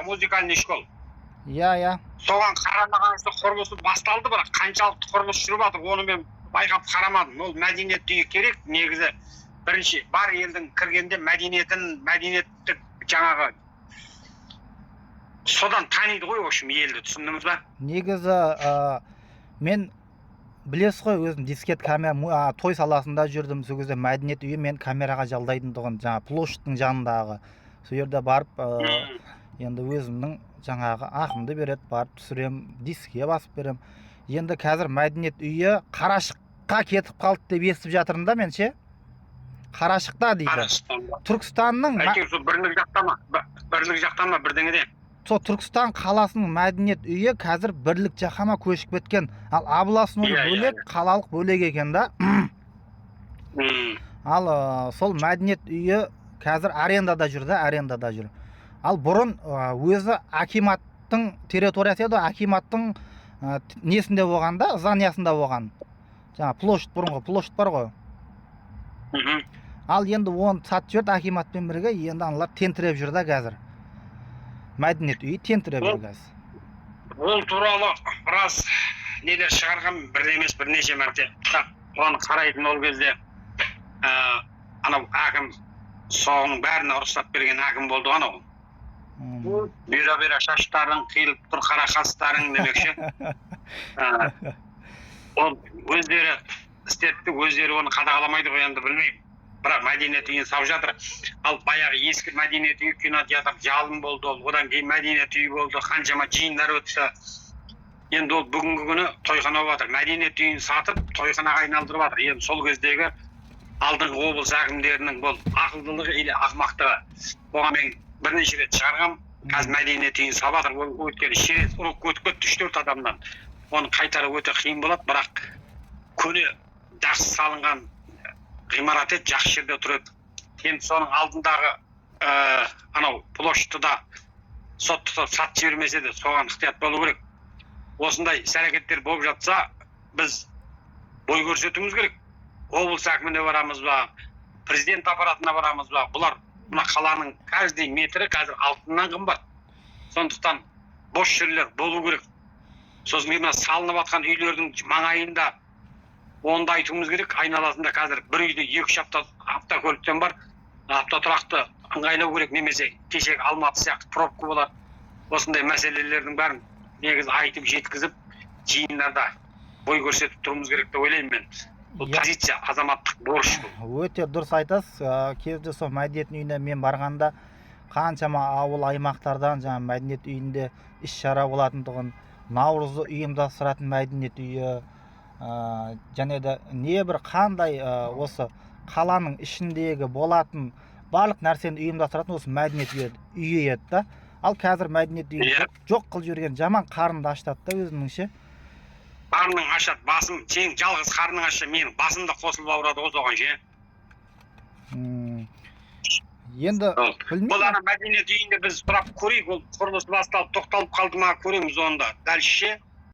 музыкальный школ. Иә. Соған қарамағанызда құрылысы басталды, бірақ қаншалықты құрылыс жүріп жатыр, оны мен байқап қарамадым. Ол мәдениет үйі керек, негізі бірінші бар елдің кіргенде мәдениеттік жаңағы содан таниды ғой, в общем, елді, түсіндіңіз ба? Негізі мен білесіз ғой, өзім дискет камера той саласында жүрдім. Сол кезде мәдениет үйі мен камераға жалдайтындығын, жаңа площадьтың жанындағы. Сол жерде барып енді өзімнің жаңағы ақымды береді, барып түсірем, дискіге басып берем. Енді қазір мәдениет үйі Қарашыққа кетіп қалды деп естіп жатырмын да мен ше. Қарашықта дейді. Түркістанның бірлік жақта ма бірдеңеде? Сол Түркістан қаласының мәдениет үйі қазір бірлік жаққа ма көшіп кеткен. Ал Абыласын бөлек, қалалық бөлек екен да. Ал сол мәдениет үйі қазір арендада жүр да, арендада жүр. Ал бұрын өзі акиматтың территориясы еді, акиматтың несінде болған да, зданиясында болған. Жаңа площадь, бұрынғы площадь бар ғой. Ал енді оны сатып жіберді акиматпен бірге, енді аналар тентіреп жүр да қазір. Мәдениет үйі тентіреп жүр қазір. Ол туралы біраз нелер шығарған, бір емес бірнеше мәрте. Оны қарайтын ол кезде анау әкім соның бәріне рұқсат берген әкім болды анау. Бүйра шаштарың қиылып тұр, қара қастарың демекші. Ол өздері істетті, өздері оны қадағаламайды ғой, енді білмеймін. Бірақ мәдениет үйін салып жатыр. Ал баяғы ескі мәдениет үйі, кинотеатр жалын болды ол. Одан кейін мәдениет үйі болды, қаншама жиындар өтті. Енді ол бүгінгі күні тойхана болып жатыр. Мәдениет үйін сатып, тойханаға айналдырып жатыр. Енді сол кездегі алдыңғы облыс әкімдерінің бұл ақылдылығы или ақымақтығы. Оған мен бірнеше рет шығарғам. Қазір мәдениет үйін салып жатыр. Өйткені шерет ұрып өтіп кетті 3-4 адамнан. Оны қайтару өте қиын болады, бірақ көне жақсы салынған ғимарат еді, жақсы жерде тұрады. Енді соның алдындағы анау площадьта сотты сатып жібермесе де соған ықтият болу керек. Осындай іс-әрекеттер болып жатса, біз бой көрсетуіміз керек. Облыс әкіміне барамыз ба, президент аппаратына барамыз ба, бұлар мына қаланың каждый метрі қазір алтыннан қымбат. Сондықтан бос жерлер болу керек. Сосын мына салынып жатқан үйлердің маңайында онда айтуымыз керек. Айналасында қазір бір үйде 2-3 автокөліктен бар, автотұрақты ыңғайлау керек, немесе кешегі Алматы сияқты пробка болады. Осындай мәселелердің бәрін негізі айтып жеткізіп, жиындарда бой көрсетіп тұруымыз керек деп ойлаймын мен. Бұл позиция азаматтық борыш. Өте дұрыс айтасыз. Кезде сол мәдениет үйіне мен барғанда қаншама ауыл аймақтардан жаңа мәдениет үйінде іс-шара болатындығын, Наурызды ұйымдастыратын мәдениет үйі, және де небір қандай осы қаланың ішіндегі болатын барлық нәрсені ұйымдастыратын осы мәдениет үйі еді да. Ал қазір мәдениет үйі жоқ қылып жүрген, жаман қарынды ашытады да өзімніңше. Қарның ашады, басым, сен жалғыз қарның ашы, менің басым да қосылып ауырады ғой соған ше. Енді білмеймін. Бұл ана мәдениет үйінде біз сұрап көрейік, ол құрылысы басталып тоқталып қалды ма көреміз онда. Дальше